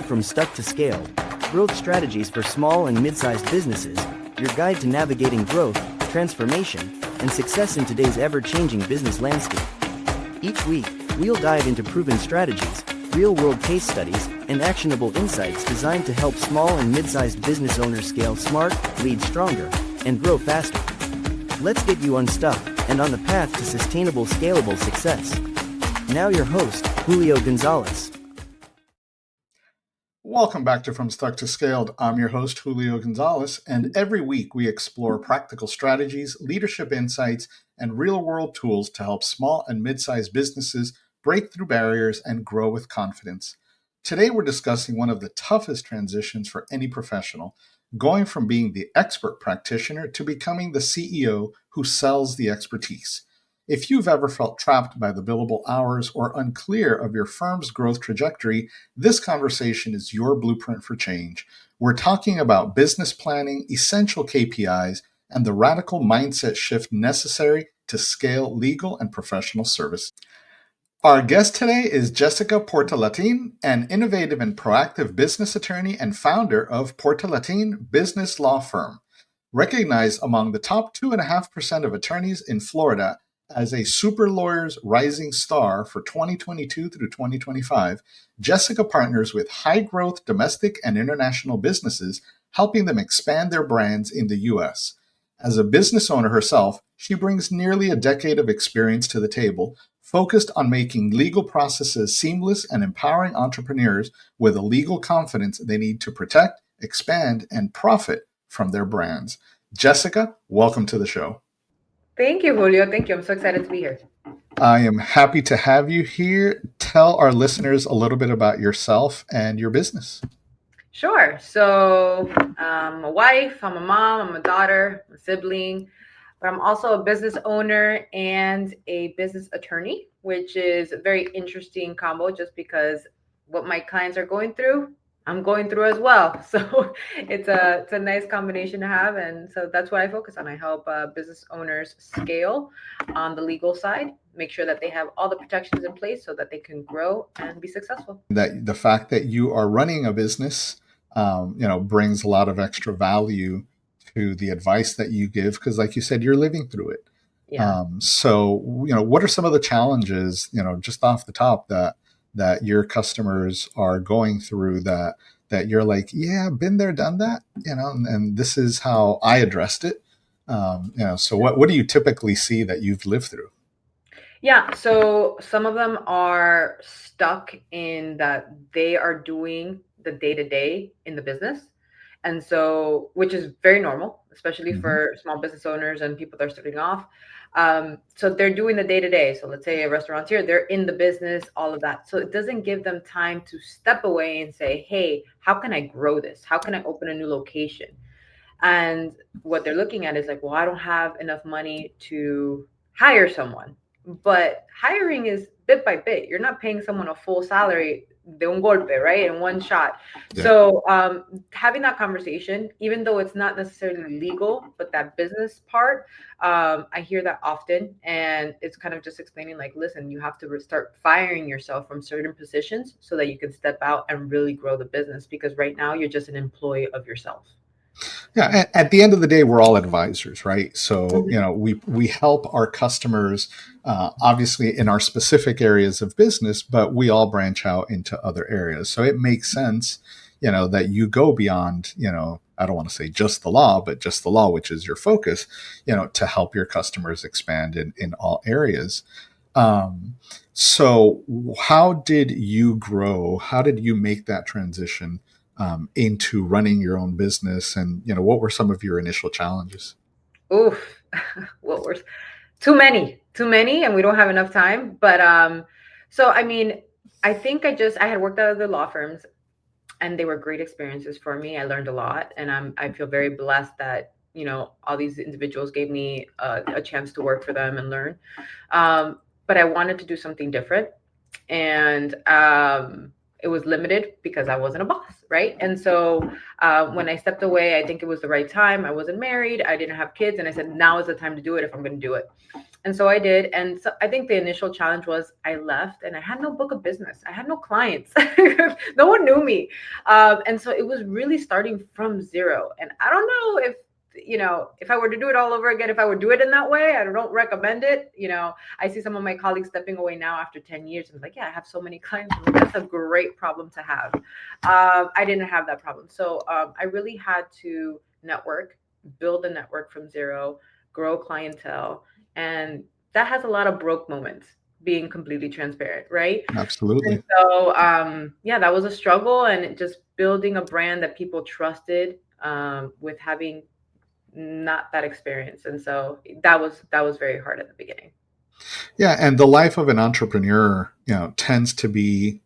to From Stuck to Scaled, Growth Strategies for Small and Mid-Sized Businesses, your guide to navigating growth, transformation, and success in today's ever-changing business landscape. Each week, we'll dive into proven strategies, real-world case studies, and actionable insights designed to help small and mid-sized business owners scale smart, lead stronger, and grow faster. Let's get you unstuck and on the path to sustainable, scalable success. Now your host, Julio Gonzalez. Welcome back to From Stuck to Scaled. I'm your host, Julio Gonzalez, and every week we explore practical strategies, leadership insights, and real-world tools to help small and mid-sized businesses break through barriers and grow with confidence. Today we're discussing one of the toughest transitions for any professional, going from being the expert practitioner to becoming the CEO who sells the expertise. If you've ever felt trapped by the billable hours or unclear of your firm's growth trajectory, this conversation is your blueprint for change. We're talking about business planning, essential KPIs, and the radical mindset shift necessary to scale legal and professional service. Our guest today is Jessica Portalatin, an innovative and proactive business attorney and founder of Portalatin Business Law Firm. Recognized among the top 2.5% of attorneys in Florida as a super lawyer's rising star for 2022 through 2025, Jessica partners with high-growth domestic and international businesses, helping them expand their brands in the U.S. As a business owner herself, she brings nearly a decade of experience to the table, focused on making legal processes seamless and empowering entrepreneurs with the legal confidence they need to protect, expand, and profit from their brands. Jessica, welcome to the show. Thank you, Julio. Thank you. I'm so excited to be here. I am happy to have you here. Tell our listeners a little bit about yourself and your business. Sure. So I'm a wife, I'm a mom, I'm a daughter, I'm a sibling, but I'm also a business owner and a business attorney, which is a very interesting combo just because what my clients are going through, I'm going through as well. So it's a nice combination to have. And so that's what I focus on. I help business owners scale on the legal side, make sure that they have all the protections in place so that they can grow and be successful. That the fact that you are running a business, brings a lot of extra value to the advice that you give, because like you said, you're living through it. Yeah. What are some of the challenges, just off the top that your customers are going through that you're like, yeah, been there, done that, and this is how I addressed it. So what do you typically see that you've lived through? Yeah. So some of them are stuck in that they are doing the day-to-day in the business. And so, which is very normal, especially for small business owners and people that are starting off. So they're doing the day-to-day. So let's say a restaurateur, they're in the business, all of that. So it doesn't give them time to step away and say, hey, how can I grow this? How can I open a new location? And what they're looking at is like, well, I don't have enough money to hire someone. But hiring is bit by bit. You're not paying someone a full salary de un golpe, right? In one shot. Yeah. So having that conversation, even though it's not necessarily legal, but that business part, I hear that often. And it's kind of just explaining like, listen, you have to start firing yourself from certain positions so that you can step out and really grow the business. Because right now you're just an employee of yourself. Yeah, at the end of the day, we're all advisors, right? So, we help our customers, obviously in our specific areas of business, but we all branch out into other areas. So it makes sense, that you go beyond, I don't want to say just the law, but just the law, which is your focus, to help your customers expand in all areas. So how did you grow? How did you make that transition into running your own business, and what were some of your initial challenges? Oof, what were too many, and we don't have enough time. But I think I had worked out of the law firms, and they were great experiences for me. I learned a lot, and I feel very blessed that all these individuals gave me a chance to work for them and learn. But I wanted to do something different, and it was limited because I wasn't a boss, right? And so when I stepped away, I think it was the right time. I wasn't married. I didn't have kids. And I said, now is the time to do it if I'm going to do it. And so I did. And so I think the initial challenge was I left and I had no book of business. I had no clients. No one knew me. And so it was really starting from zero. And I don't know if, if I were to do it all over again, if I would do it in that way, I don't recommend it. I see some of my colleagues stepping away now after 10 years. And like, yeah, I have so many clients. I'm like, that's a great problem to have. I didn't have that problem. So I really had to network, build a network from zero, grow clientele. And that has a lot of broke moments, being completely transparent, right? And Absolutely. so, yeah, that was a struggle, and just building a brand that people trusted with having not that experience. And so that was very hard at the beginning. Yeah, and the life of an entrepreneur, tends to be,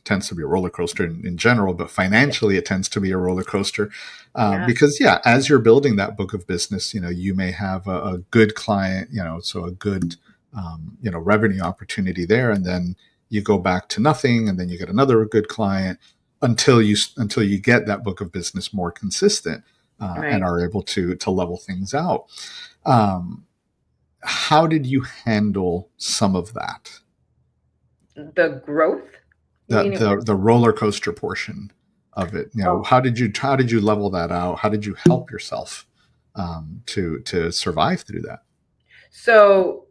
tends to be a roller coaster in general, but financially, it tends to be a roller coaster Yeah, because, yeah, as you're building that book of business, you may have a good client, so a good, revenue opportunity there, and then you go back to nothing, and then you get another good client until you get that book of business more consistent and right. are able to level things out. Um, how did you handle some of that? The growth, you The mean it? the roller coaster portion of it. Oh, How did you level that out? How did you help yourself to survive through that? so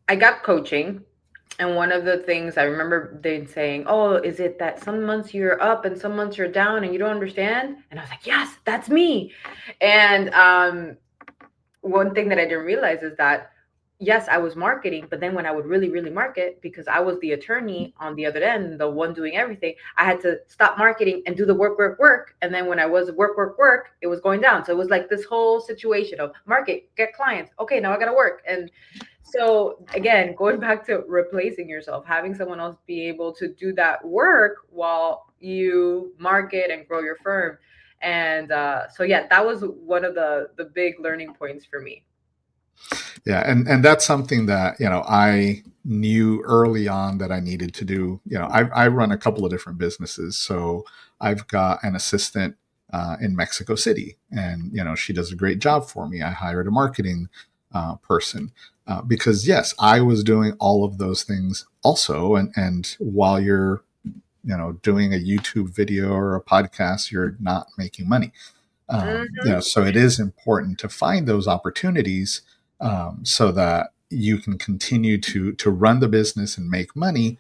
I got coaching. And one of the things I remember they saying, "Oh, is it that some months you're up and some months you're down and you don't understand?" And I was like, "Yes, that's me." And one thing that I didn't realize is that yes, I was marketing, but then when I would really, really market, because I was the attorney on the other end, the one doing everything, I had to stop marketing and do the work, work, work. And then when I was work, work, work, it was going down. So it was like this whole situation of market, get clients. Okay, now I got to work. And so again, going back to replacing yourself, having someone else be able to do that work while you market and grow your firm. And so yeah, that was one of the big learning points for me. Yeah, and that's something that I knew early on that I needed to do. I run a couple of different businesses, so I've got an assistant in Mexico City, and she does a great job for me. I hired a marketing person because yes, I was doing all of those things also, and while you're doing a YouTube video or a podcast, you're not making money. Hmm. So it is important to find those opportunities so that you can continue to run the business and make money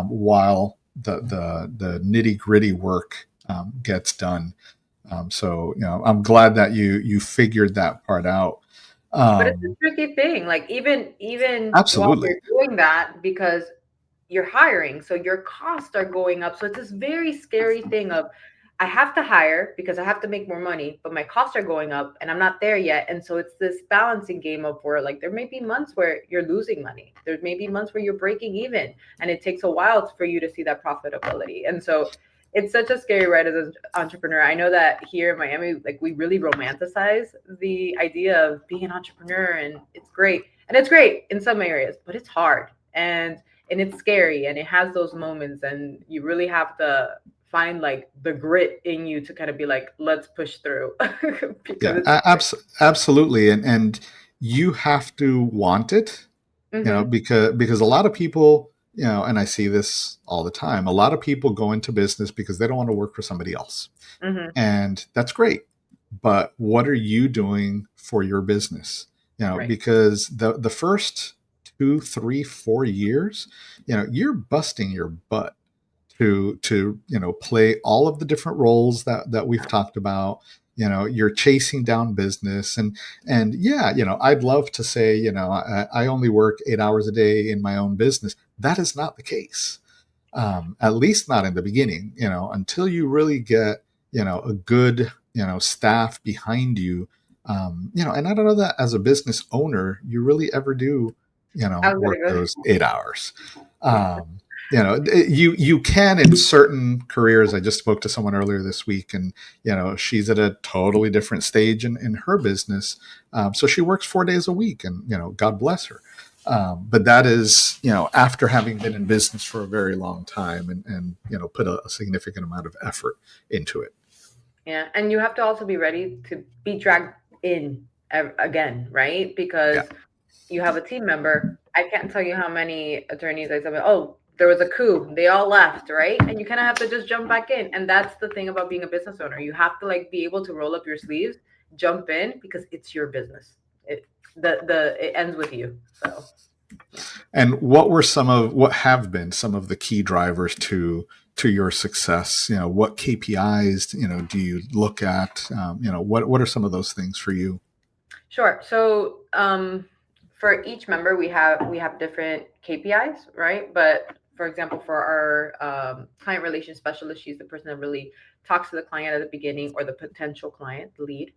while the nitty gritty work gets done. So I'm glad that you figured that part out. But it's a Um, tricky thing. Like even while absolutely. you're doing that, because you're hiring, so your costs are going up. So it's this very scary thing of I have to hire because I have to make more money, but my costs are going up and I'm not there yet. And so it's this balancing game of where like there may be months where you're losing money. There may be months where you're breaking even, and it takes a while for you to see that profitability. And so it's such a scary ride as an entrepreneur. I know that here in Miami, like we really romanticize the idea of being an entrepreneur, and it's great. And it's great in some areas, but it's hard. And it's scary, and it has those moments, and you really have to find like the grit in you to kind of be like, let's push through. Because Yeah, it's absolutely, and you have to want it, mm-hmm, because a lot of people, and I see this all the time. A lot of people go into business because they don't want to work for somebody else, mm-hmm, and that's great. But what are you doing for your business? right. Because the first 2, 3, 4 years, you're busting your butt to play all of the different roles that we've talked about. You're chasing down business, and yeah, I'd love to say I only work 8 hours a day in my own business. That is not the case, at least not in the beginning. Until you really get a good staff behind you. And I don't know that as a business owner you really ever do I was work gonna go. those 8 hours. You can in certain careers. I just spoke to someone earlier this week, and she's at a totally different stage in her business, so she works 4 days a week, and God bless her. But that is, after having been in business for a very long time, and put a significant amount of effort into it. Yeah, and you have to also be ready to be dragged in again, right? Yeah. Because you have a team member. I can't tell you how many attorneys I said, oh, there was a coup, they all left, right? And you kind of have to just jump back in. And that's the thing about being a business owner. You have to like be able to roll up your sleeves, jump in, because it's your business. It ends with you. So And what have been some of the key drivers to your success? What KPIs, do you look at? What are some of those things for you? sure. So for each member, we have different KPIs, right? But for example, for our client relations specialist, she's the person that really talks to the client at the beginning, or the potential client, the lead,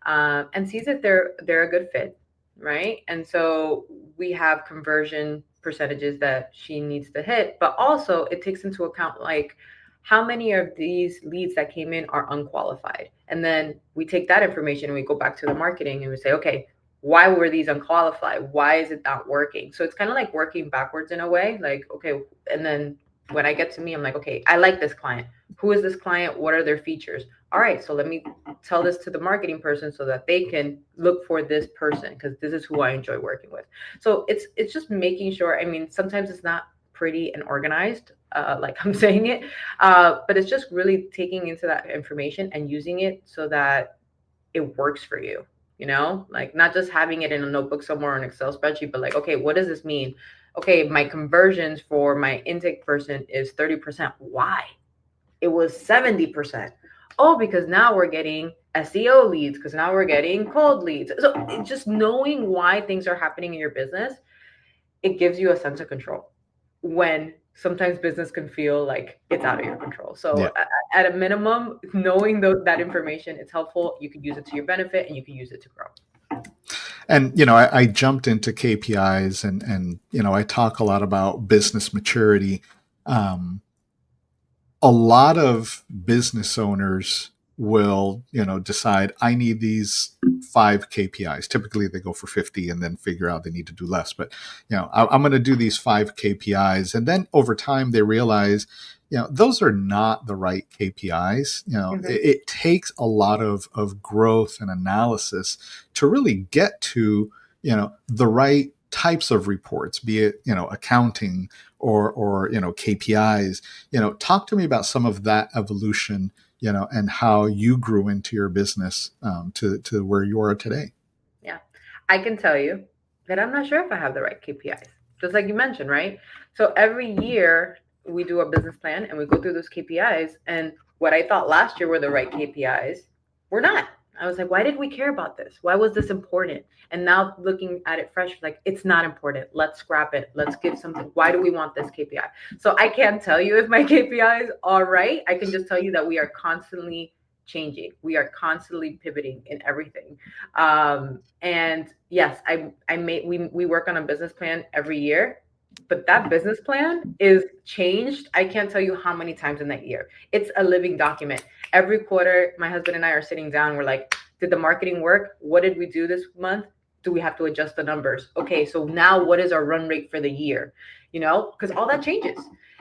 and sees if they're a good fit, right? And so we have conversion percentages that she needs to hit, but also it takes into account like how many of these leads that came in are unqualified. And then we take that information and we go back to the marketing and we say, okay, why were these unqualified? Why is it not working? So it's kind of like working backwards in a way. Like, okay, and then when I get to me, I'm like, okay, I like this client. Who is this client? What are their features? All right, so let me tell this to the marketing person so that they can look for this person, because this is who I enjoy working with. So it's just making sure. I mean, sometimes it's not pretty and organized, like I'm saying it, but it's just really taking into that information and using it so that it works for you. Like not just having it in a notebook somewhere or an Excel spreadsheet, but like, okay, what does this mean? Okay, my conversions for my intake person is 30%. Why? It was 70%. Oh, because now we're getting SEO leads, because now we're getting cold leads. So it's just knowing why things are happening in your business, it gives you a sense of control when sometimes business can feel like it's out of your control. Yeah. So at a minimum, knowing that information, it's helpful. You can use it to your benefit and you can use it to grow. And I jumped into KPIs, and I talk a lot about business maturity. Um, a lot of business owners will decide, I need these 5 KPIs. Typically they go for 50 and then figure out they need to do less, but I'm going to do these 5 KPIs, and then over time they realize those are not the right KPIs. It takes a lot of growth and analysis to really get to the right types of reports, be it accounting or KPIs. Talk to me about some of that evolution, and how you grew into your business, to where you are today. Yeah. I can tell you that I'm not sure if I have the right KPIs, just like you mentioned, right? So every year we do a business plan and we go through those KPIs. And what I thought last year were the right KPIs were not. I was like, why did we care about this? Why was this important? And now looking at it fresh, like, it's not important. Let's scrap it. Let's give something. Why do we want this KPI? So I can't tell you if my KPIs are right. I can just tell you that we are constantly changing. We are constantly pivoting in everything. And yes, we work on a business plan every year, but that business plan is changed. I can't tell you how many times in that year. It's a living document. Every quarter, my husband and I are sitting down. We're like, did the marketing work? What did we do this month? Do we have to adjust the numbers? Okay, so now what is our run rate for the year? Because all that changes.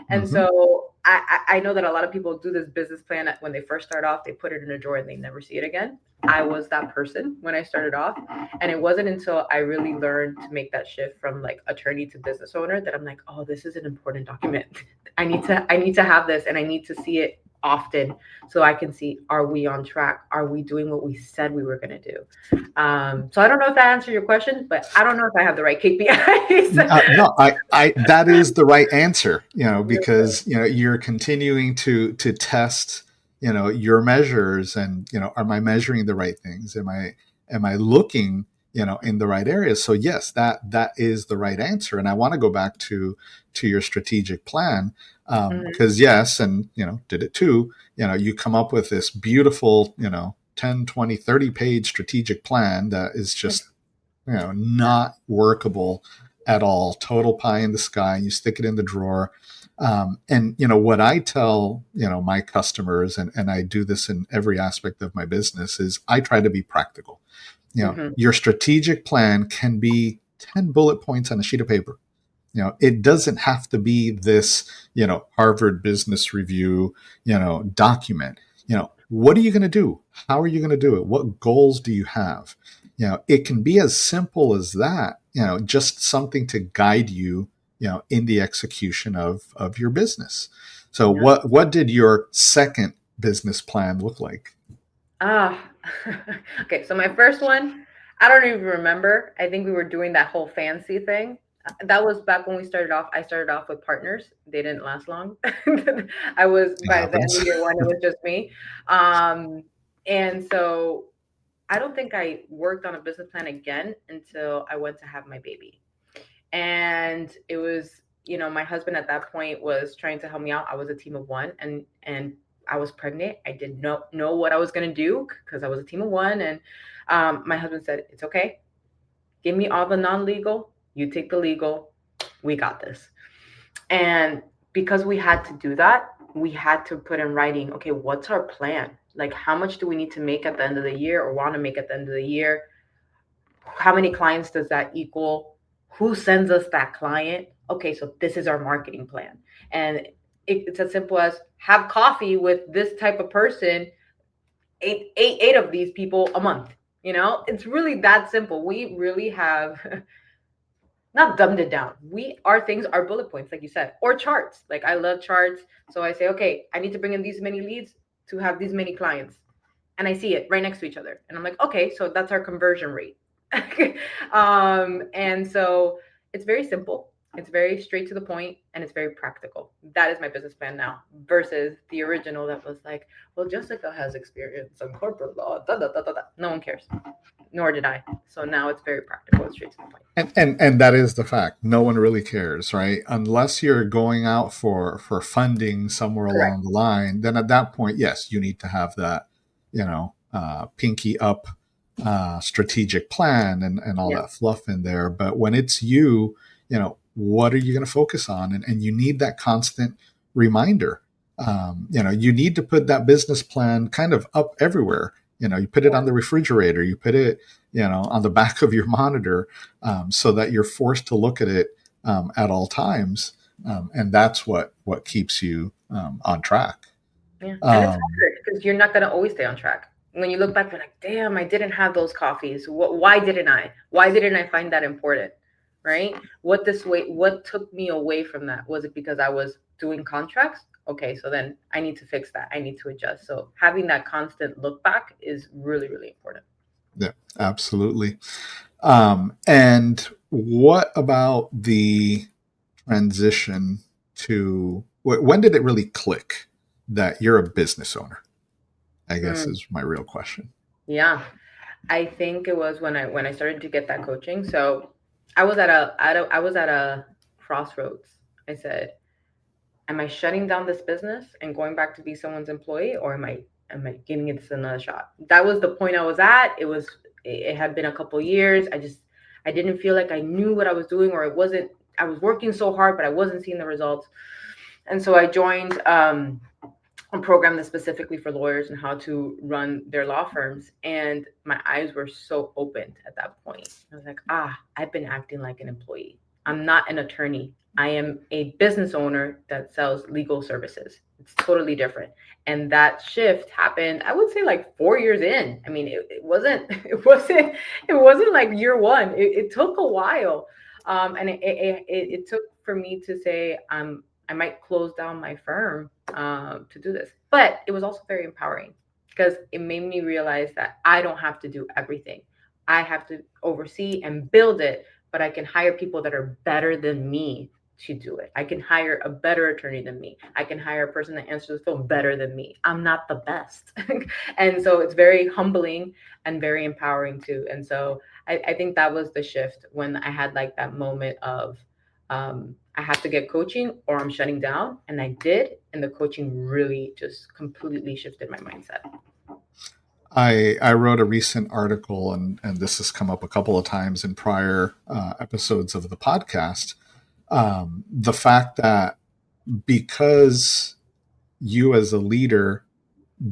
And so I know that a lot of people do this business plan when they first start off, they put it in a drawer and they never see it again. I was that person when I started off. And it wasn't until I really learned to make that shift from like attorney to business owner that I'm like, oh, this is an important document. I need to have this, and I need to see it often so I can see, are we on track? Are we doing what we said we were going to do? So I don't know if that answered your question, but I don't know if I have the right KPIs. No, I that is the right answer, because you're continuing to test your measures, and am I measuring the right things? Am I looking in the right areas? So yes, that is the right answer. And I want to go back to your strategic plan, because yes, and did it too. You come up with this beautiful 10, 20, 30 page strategic plan that is just not workable at all, total pie in the sky, and you stick it in the drawer. And what I tell my customers, and I do this in every aspect of my business, is I try to be practical. Your strategic plan can be 10 bullet points on a sheet of paper. It doesn't have to be this Harvard Business Review document. What are you going to do? How are you going to do it? What goals do you have? It can be as simple as that, just something to guide you, in the execution of your business. So Yeah. what did your second business plan look like? Ah, okay. So my first one, I don't even remember. I think we were doing that whole fancy thing. That was back when we started off. I started off with partners. They didn't last long. I was It by the end happens. of year one, it was just me. Um, and so I don't think I worked on a business plan again until I went to have my baby. And it was, my husband at that point was trying to help me out. I was a team of one, and I was pregnant. I did not know what I was going to do because I was a team of one. And my husband said, it's okay, give me all the non-legal, you take the legal, we got this. And because we had to do that, we had to put in writing, okay, what's our plan? Like, how much do we need to make at the end of the year or want to make at the end of the year? How many clients does that equal? Who sends us that client? Okay, so this is our marketing plan. And it's as simple as have coffee with this type of person, eight of these people a month. It's really that simple. We really have not dumbed it down. Our things are bullet points, like you said, or charts. Like I love charts. So I say, okay, I need to bring in these many leads to have these many clients. And I see it right next to each other. And I'm like, okay, so that's our conversion rate. And so it's very simple. It's very straight to the point and it's very practical. That is my business plan now versus the original that was like, well, Jessica has experience in corporate law. Da, da, da, da, da. No one cares, nor did I. So now it's very practical and straight to the point. And that is the fact. No one really cares, right? Unless you're going out for funding somewhere Correct. along the line, then at that point, yes, you need to have that, pinky up strategic plan and all Yeah. that fluff in there. But when it's you, what are you going to focus on? And you need that constant reminder. You need to put that business plan kind of up everywhere. You put it on the refrigerator, you put it, on the back of your monitor, so that you're forced to look at it at all times. And that's what keeps you on track. Yeah. And it's Um, hard because you're not going to always stay on track. When you look back, you're like, damn, I didn't have those coffees. Why didn't I? Why didn't I find that important? Right? What took me away from that? Was it because I was doing contracts? Okay, so then I need to fix that. I need to adjust. So having that constant look back is really, really important. yeah, absolutely. And what about the transition to when did it really click that you're a business owner? I guess Mm, is my real question. yeah. I think it was when I started to get that coaching. So I was at a crossroads. I said, am I shutting down this business and going back to be someone's employee, or am I giving it another shot? That was the point I was at. It had been a couple years. I didn't feel like I knew what I was doing, or it wasn't. I was working so hard, but I wasn't seeing the results. And so I joined a program that's specifically for lawyers and how to run their law firms. And my eyes were so opened at that point. I was like, I've been acting like an employee. I'm not an attorney. I am a business owner that sells legal services. It's totally different. And that shift happened, I would say like 4 years in. I mean, it wasn't, it wasn't like year one. It took a while. And it took for me to say, I might close down my firm to do this. But it was also very empowering because it made me realize that I don't have to do everything. I have to oversee and build it, but I can hire people that are better than me to do it. I can hire a better attorney than me. I can hire a person that answers the phone better than me. I'm not the best. And so it's very humbling and very empowering too. And so I think that was the shift when I had like that moment of I have to get coaching or I'm shutting down. And I did. And the coaching really just completely shifted my mindset. I wrote a recent article, and this has come up a couple of times in prior episodes of the podcast. The fact that because you as a leader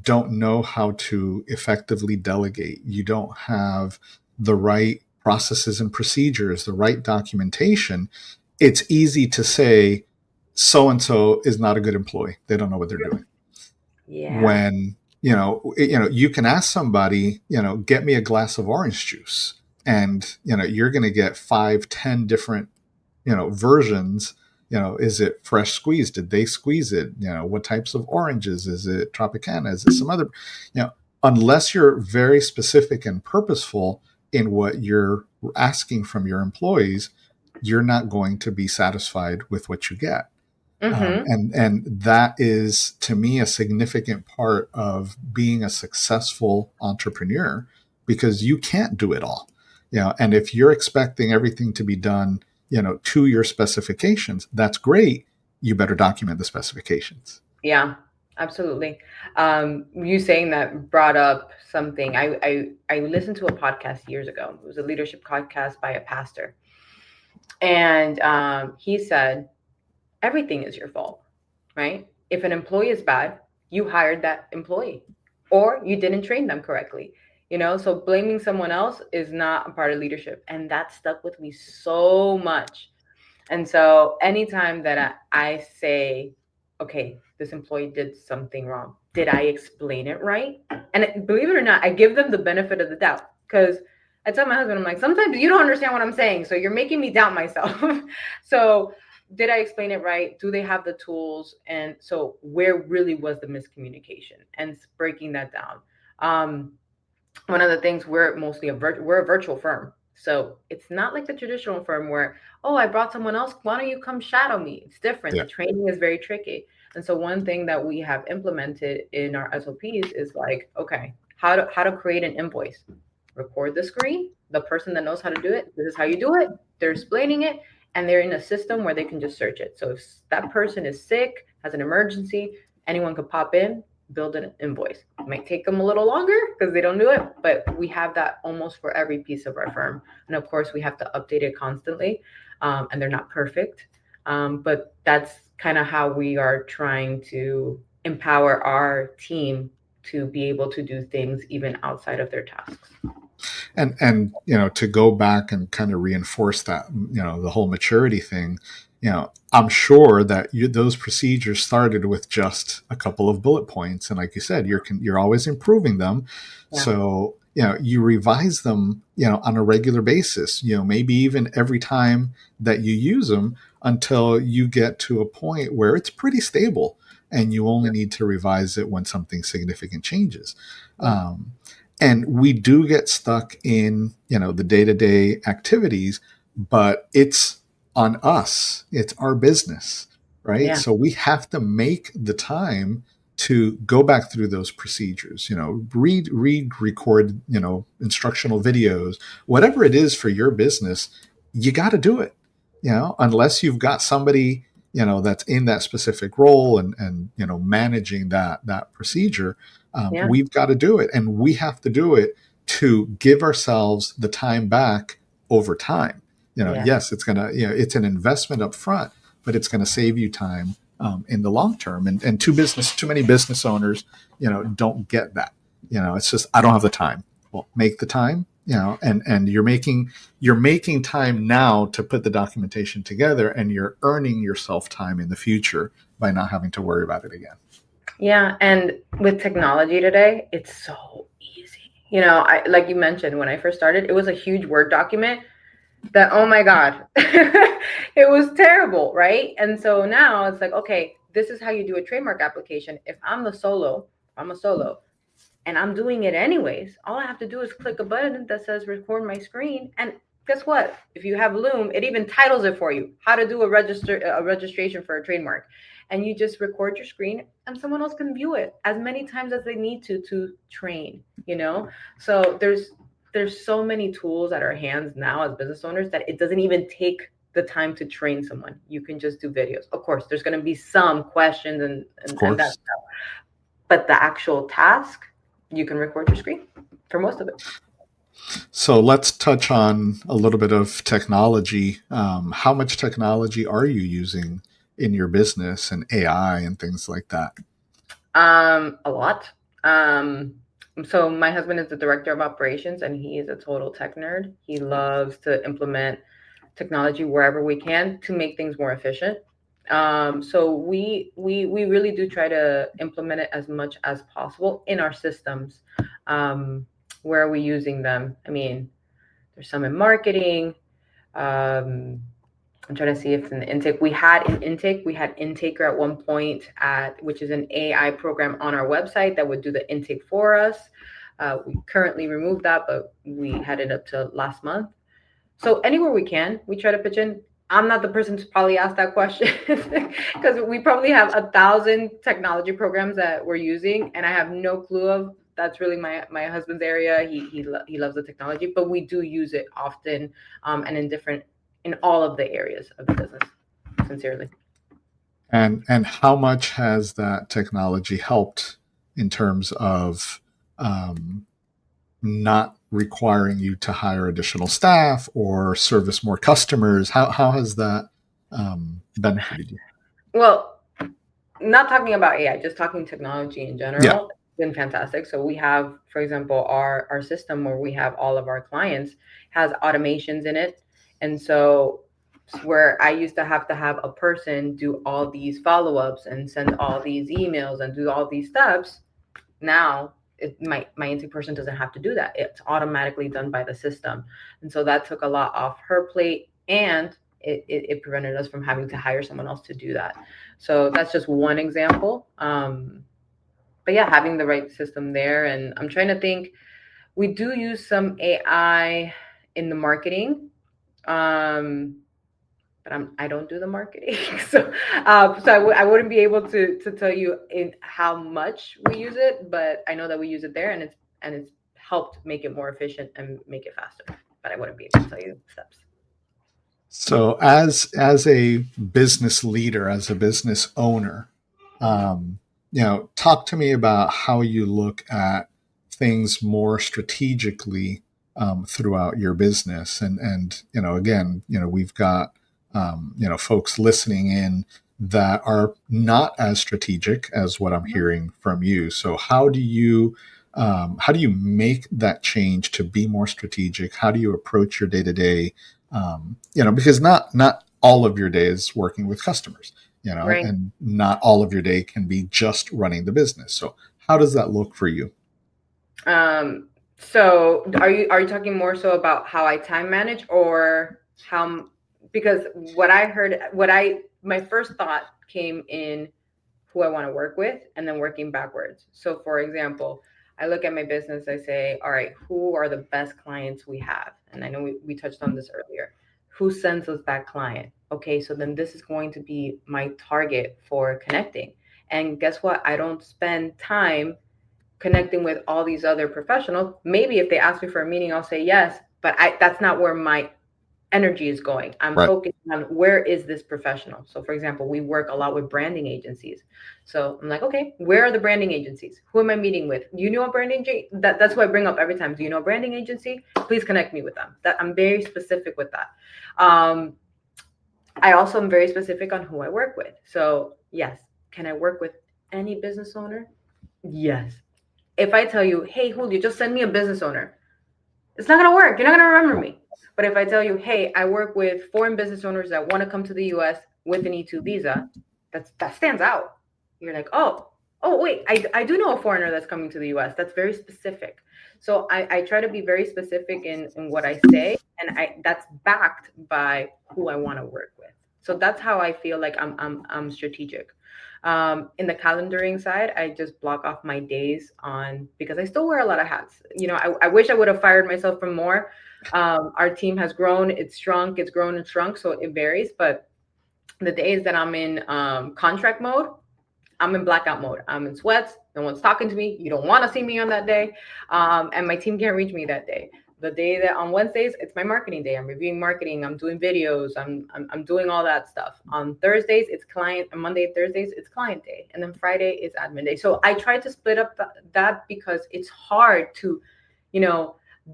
don't know how to effectively delegate, you don't have the right processes and procedures, the right documentation, it's easy to say so and so is not a good employee. They don't know what they're doing. Yeah. When you can ask somebody, get me a glass of orange juice, and you're going to get 5, 10 different versions. Is it fresh squeeze? Did they squeeze it? What types of oranges? Is it Tropicana? Is it some other? Unless you're very specific and purposeful in what you're asking from your employees, you're not going to be satisfied with what you get. Mm-hmm. And that is, to me, a significant part of being a successful entrepreneur, because you can't do it all. And if you're expecting everything to be done, to your specifications, that's great. You better document the specifications. Yeah, absolutely. You saying that brought up something. I listened to a podcast years ago. It was a leadership podcast by a pastor, and he said everything is your fault, right? If an employee is bad, you hired that employee, or you didn't train them correctly. So blaming someone else is not a part of leadership, and that stuck with me so much. And so anytime that I say, okay, this employee did something wrong, did I explain it right? And believe it or not, I give them the benefit of the doubt, because I tell my husband, I'm like, sometimes you don't understand what I'm saying, so you're making me doubt myself. So did I explain it right? Do they have the tools? And so where really was the miscommunication, and breaking that down. One of the things, we're mostly we're a virtual firm. So it's not like the traditional firm where, oh, I brought someone else, why don't you come shadow me? It's different. Yeah. The training is very tricky. And so one thing that we have implemented in our SOPs is like, okay, how to create an invoice. Record the screen. The person that knows how to do it, this is how you do it. They're explaining it, and they're in a system where they can just search it. So if that person is sick, has an emergency, anyone could pop in, build an invoice. It might take them a little longer because they don't do it, but we have that almost for every piece of our firm. And of course, we have to update it constantly, and they're not perfect. But that's kind of how we are trying to empower our team to be able to do things even outside of their tasks. And to go back and kind of reinforce that, the whole maturity thing, I'm sure that those procedures started with just a couple of bullet points, and like you said, you're always improving them. Yeah. So you revise them on a regular basis, maybe even every time that you use them, until you get to a point where it's pretty stable, and you only need to revise it when something significant changes. And we do get stuck in the day-to-day activities, but it's on us. It's our business, right? Yeah. So we have to make the time to go back through those procedures, read, record, instructional videos, whatever it is for your business. You got to do it, unless you've got somebody that's in that specific role and managing that procedure. Yeah. We've got to do it, and we have to do it to give ourselves the time back over time. Yeah. Yes, it's gonna, it's an investment up front, but it's going to save you time in the long term. And too many business owners, don't get that. It's just, I don't have the time. Well, make the time, and you're making time now to put the documentation together, and you're earning yourself time in the future by not having to worry about it again. Yeah, and with technology today, it's so easy. Like you mentioned, when I first started, it was a huge Word document that, oh my God, it was terrible, right? And so now it's like, okay, this is how you do a trademark application. If I'm a solo, and I'm doing it anyways, all I have to do is click a button that says record my screen. And guess what? If you have Loom, it even titles it for you, how to do a registration for a trademark. And you just record your screen, and someone else can view it as many times as they need to train, So there's so many tools at our hands now as business owners that it doesn't even take the time to train someone. You can just do videos. Of course, there's going to be some questions and that stuff, but the actual task, you can record your screen for most of it. So let's touch on a little bit of technology. How much technology are you using in your business, and AI and things like that? A lot. So my husband is the director of operations, and he is a total tech nerd. He loves to implement technology wherever we can to make things more efficient. So we really do try to implement it as much as possible in our systems. Where are we using them? I mean, There's some in marketing. Um, I'm trying to see if in the intake we had Intaker at one point, which is an AI program on our website that would do the intake for us. We currently removed that, but we had it up to last month. So anywhere we can, we try to pitch in. I'm not the person to probably ask that question because we probably have 1,000 technology programs that we're using, and I have no clue of. That's really my husband's area. He loves the technology, but we do use it often, and in all of the areas of the business. Sincerely. And how much has that technology helped in terms of not requiring you to hire additional staff or service more customers? How has that benefited you? Well, not talking about AI, just talking technology in general. Yeah. It's been fantastic. So we have, for example, our system where we have all of our clients has automations in it. And so where I used to have a person do all these follow-ups and send all these emails and do all these steps, now my intake person doesn't have to do that. It's automatically done by the system. And so that took a lot off her plate, and it prevented us from having to hire someone else to do that. So that's just one example. But yeah, having the right system there. And I'm trying to think, we do use some AI in the marketing. But I don't do the marketing, so I wouldn't be able to tell you in how much we use it, but I know that we use it there, and it's helped make it more efficient and make it faster. But I wouldn't be able to tell you the steps. So as a business leader, as a business owner, talk to me about how you look at things more strategically throughout your business. And again, we've got folks listening in that are not as strategic as what I'm hearing from you. So how do you make that change to be more strategic? How do you approach your day to day? Because not all of your day is working with customers, Right. and not all of your day can be just running the business. So how does that look for you? So are you talking more so about how I time manage, or how, because my first thought came in who I want to work with and then working backwards. So for example, I look at my business, I say, all right, who are the best clients we have? And I know we touched on this earlier. Who sends us that client? Okay, so then this is going to be my target for connecting. And guess what? I don't spend time connecting with all these other professionals. Maybe if they ask me for a meeting, I'll say yes, but that's not where my energy is going. I'm Right. focused on where is this professional. So for example, we work a lot with branding agencies. So I'm like, okay, where are the branding agencies? Who am I meeting with? Do you know a branding that's what I bring up every time. Do you know a branding agency? Please connect me with them. That I'm very specific with that. I also am very specific on who I work with. So yes, can I work with any business owner? Yes. If I tell you, hey, Julio, just send me a business owner, it's not going to work. You're not going to remember me. But if I tell you, hey, I work with foreign business owners that want to come to the US with an E2 visa, that stands out. You're like, oh, wait, I do know a foreigner that's coming to the US. That's very specific. So I try to be very specific in what I say, and that's backed by who I want to work with. So that's how I feel like I'm strategic. In the calendaring side, I just block off my days because I still wear a lot of hats. I wish I would have fired myself from more. Our team has grown, it's shrunk, it's grown and shrunk, so it varies. But the days that I'm in contract mode, I'm in blackout mode. I'm in sweats. No one's talking to me. You don't want to see me on that day. And my team can't reach me that day. The day that on Wednesdays, it's my marketing day. I'm reviewing marketing. I'm doing videos. I'm doing all that stuff. On Thursdays, it's client. And Monday, Thursdays, it's client day. And then Friday is admin day. So I try to split up that because it's hard to,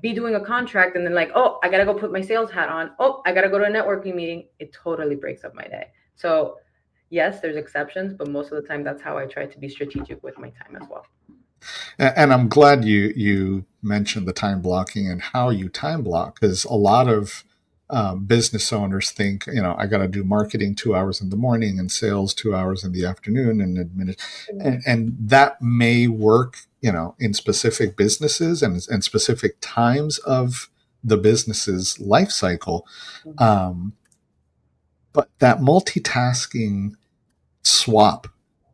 be doing a contract and then like, oh, I got to go put my sales hat on. Oh, I got to go to a networking meeting. It totally breaks up my day. So yes, there's exceptions, but most of the time that's how I try to be strategic with my time as well. And I'm glad you mentioned the time blocking and how you time block, because a lot of business owners think, I got to do marketing 2 hours in the morning and sales 2 hours in the afternoon and that may work, in specific businesses and specific times of the business's life cycle. But that multitasking swap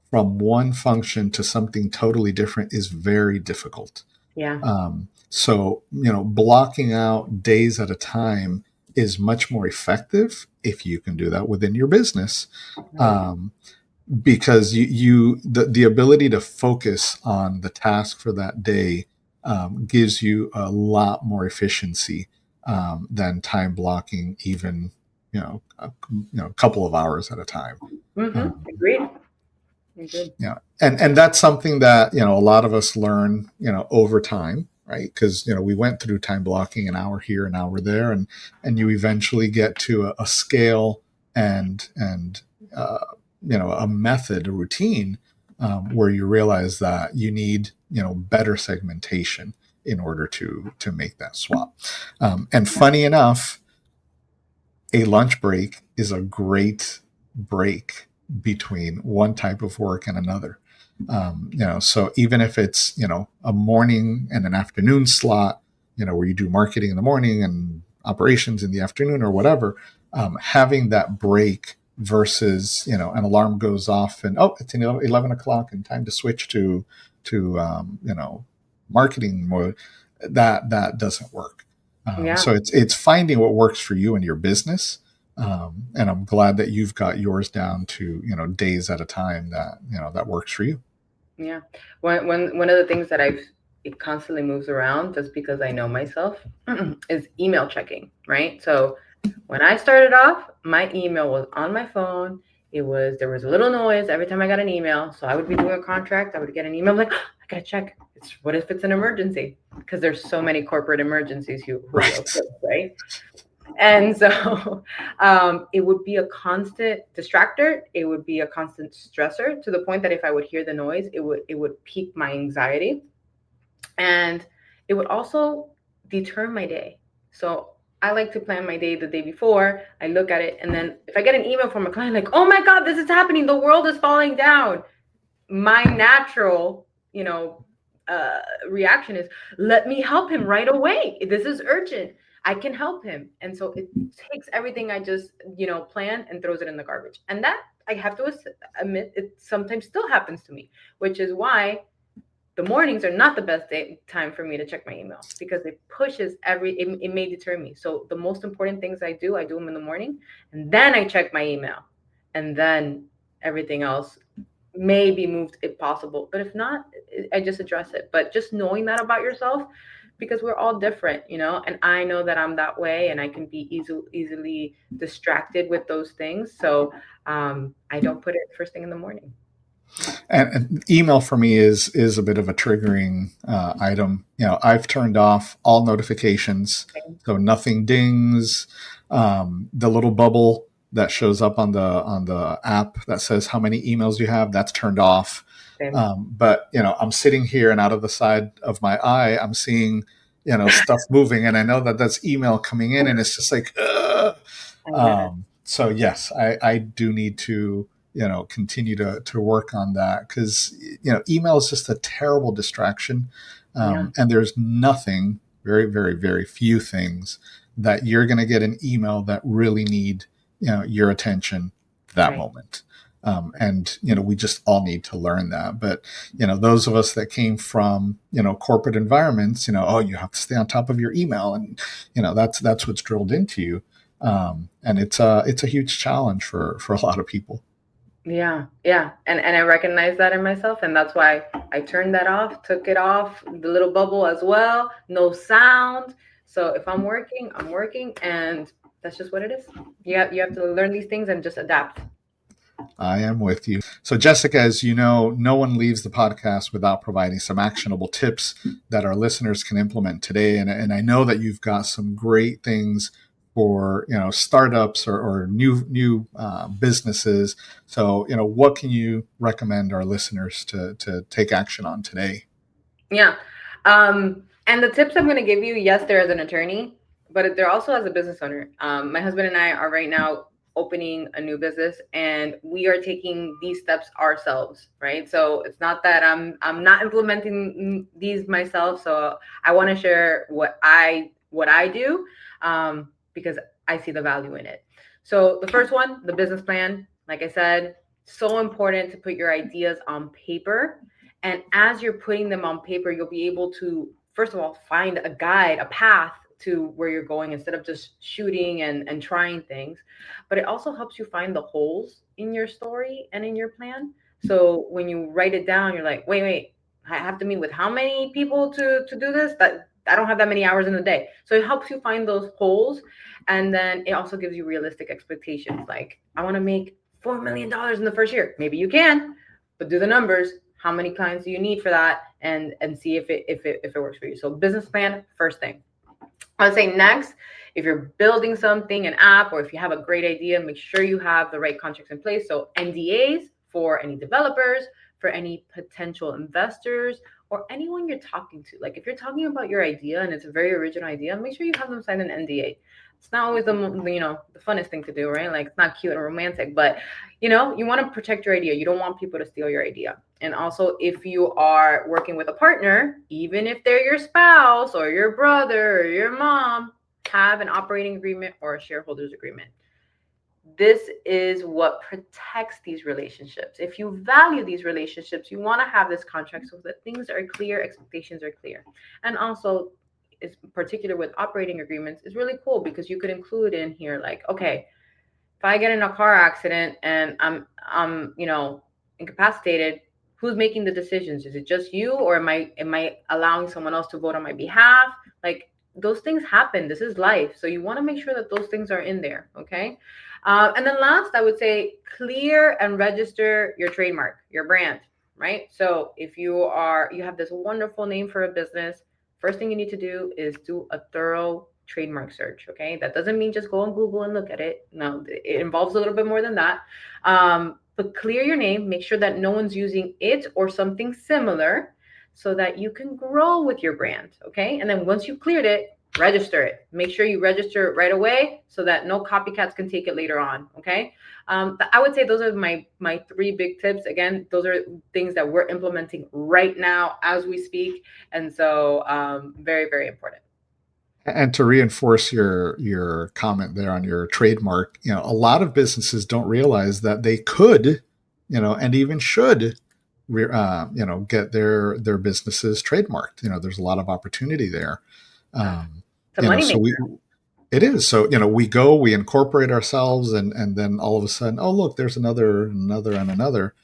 from one function to something totally different is very difficult. Yeah. So, blocking out days at a time is much more effective if you can do that within your business. Because the ability to focus on the task for that day gives you a lot more efficiency than time blocking even a couple of hours at a time. Agreed. Yeah, and that's something that a lot of us learn over time, right? Because we went through time blocking, an hour here, an hour there, and you eventually get to a scale and a method, a routine, where you realize that you need better segmentation in order to make that swap. And funny enough, a lunch break is a great break between one type of work and another. So even if it's a morning and an afternoon slot, where you do marketing in the morning and operations in the afternoon or whatever, having that break versus an alarm goes off and it's 11 o'clock and time to switch to marketing mode, that doesn't work. So it's finding what works for you and your business. And I'm glad that you've got yours down to days at a time that works for you. Yeah. One of the things that it constantly moves around just because I know myself is email checking, right? So when I started off, my email was on my phone. There was a little noise every time I got an email. So I would be doing a contract. I would get an email like, I gotta check. What if it's an emergency? Because there's so many corporate emergencies, right? And so it would be a constant distractor. It would be a constant stressor to the point that if I would hear the noise, it would pique my anxiety. And it would also deter my day. So I like to plan my day the day before. I look at it. And then if I get an email from a client like, oh my God, this is happening. The world is falling down. My natural, reaction is, let me help him right away. This is urgent. I can help him. And so it takes everything I just, plan and throws it in the garbage. And that I have to admit, it sometimes still happens to me, which is why the mornings are not the best time for me to check my email, because it pushes it may deter me. So the most important things I do them in the morning, and then I check my email, and then everything else may be moved if possible. But if not, I just address it. But just knowing that about yourself, because we're all different, and I know that I'm that way, and I can be easily distracted with those things. So I don't put it first thing in the morning. And email for me is a bit of a triggering item. I've turned off all notifications, so nothing dings. The little bubble that shows up on the app that says how many emails you have, that's turned off. But I'm sitting here, and out of the side of my eye, I'm seeing stuff moving, and I know that that's email coming in, and it's just like, so yes, I do need to continue to work on that, because email is just a terrible distraction. And there's nothing, very, very, very few things that you're going to get an email that really need your attention that moment. And we just all need to learn that. But those of us that came from corporate environments, you have to stay on top of your email, and that's what's drilled into you. And it's a huge challenge for a lot of people. Yeah. And I recognize that in myself. And that's why I turned that off, took it off, the little bubble as well, no sound. So if I'm working, I'm working, and that's just what it is. You have to learn these things and just adapt. I am with you. So, Jessica, as you know, no one leaves the podcast without providing some actionable tips that our listeners can implement today. And I know that you've got some great things for startups or new businesses. So what can you recommend our listeners to take action on today? Yeah, and the tips I'm going to give you, yes, they're as an attorney, but they're also as a business owner. My husband and I are right now opening a new business, and we are taking these steps ourselves, right? So it's not that I'm not implementing these myself. So I want to share what I what I do, because I see the value in it. So the first one, the business plan, like I said, so important to put your ideas on paper. And as you're putting them on paper, you'll be able to, first of all, find a guide, a path to where you're going instead of just shooting and trying things. But it also helps you find the holes in your story and in your plan. So when you write it down, you're like, wait, I have to meet with how many people to do this? That I don't have that many hours in the day. So it helps you find those holes. And then it also gives you realistic expectations. Like, I want to make $4 million in the first year. Maybe you can, but do the numbers. How many clients do you need for that? And see if it works for you. So business plan, first thing. I would say next, if you're building something, an app, or if you have a great idea, make sure you have the right contracts in place. So NDAs for any developers, for any potential investors, or anyone you're talking to. Like if you're talking about your idea and it's a very original idea, make sure you have them sign an NDA. It's not always the funnest thing to do, right? Like it's not cute and romantic, but you want to protect your idea. You don't want people to steal your idea. And also, if you are working with a partner, even if they're your spouse or your brother or your mom, have an operating agreement or a shareholders agreement. This is what protects these relationships. If you value these relationships, you want to have this contract so that things are clear, expectations are clear. And also, is particular with operating agreements, is really cool because you could include in here like, okay, if I get in a car accident and I'm incapacitated, who's making the decisions? Is it just you, or am I allowing someone else to vote on my behalf? Like those things happen. This is life. So you want to make sure that those things are in there. Okay. And then last, I would say clear and register your trademark, your brand, right? So if you have this wonderful name for a business, first thing you need to do is do a thorough trademark search. Okay. That doesn't mean just go on Google and look at it. No, it involves a little bit more than that. But clear your name, make sure that no one's using it or something similar so that you can grow with your brand. Okay. And then once you've cleared it, register it. Make sure you register it right away so that no copycats can take it later on. Okay. I would say those are my 3 big tips. Again, those are things that we're implementing right now as we speak. And so very, very important. And to reinforce your comment there on your trademark, a lot of businesses don't realize that they could, and even should, get their businesses trademarked. There's a lot of opportunity there. It is. So, we incorporate ourselves and then all of a sudden, oh, look, there's another, and another,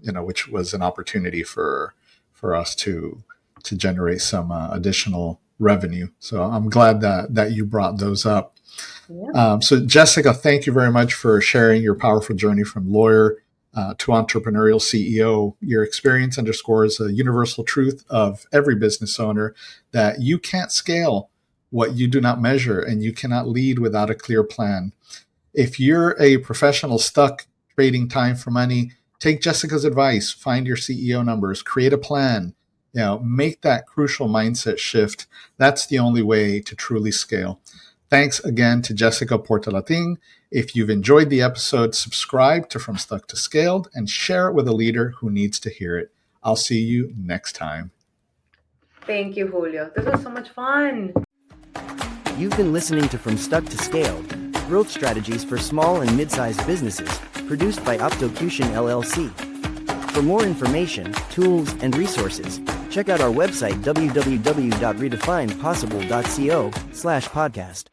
which was an opportunity for us to generate some additional revenue. So I'm glad that you brought those up. Yeah. So Jessica, thank you very much for sharing your powerful journey from lawyer to entrepreneurial CEO. Your experience underscores a universal truth of every business owner that you can't scale what you do not measure, and you cannot lead without a clear plan. If you're a professional stuck trading time for money, take Jessica's advice, find your CEO numbers, create a plan, make that crucial mindset shift. That's the only way to truly scale. Thanks again to Jessica Portalatin. If you've enjoyed the episode, subscribe to From Stuck to Scaled and share it with a leader who needs to hear it. I'll see you next time. Thank you, Julio. This was so much fun. You've been listening to From Stuck to Scaled, growth strategies for small and mid-sized businesses, produced by Optocution LLC. For more information, tools, and resources, check out our website www.redefinepossible.co/podcast.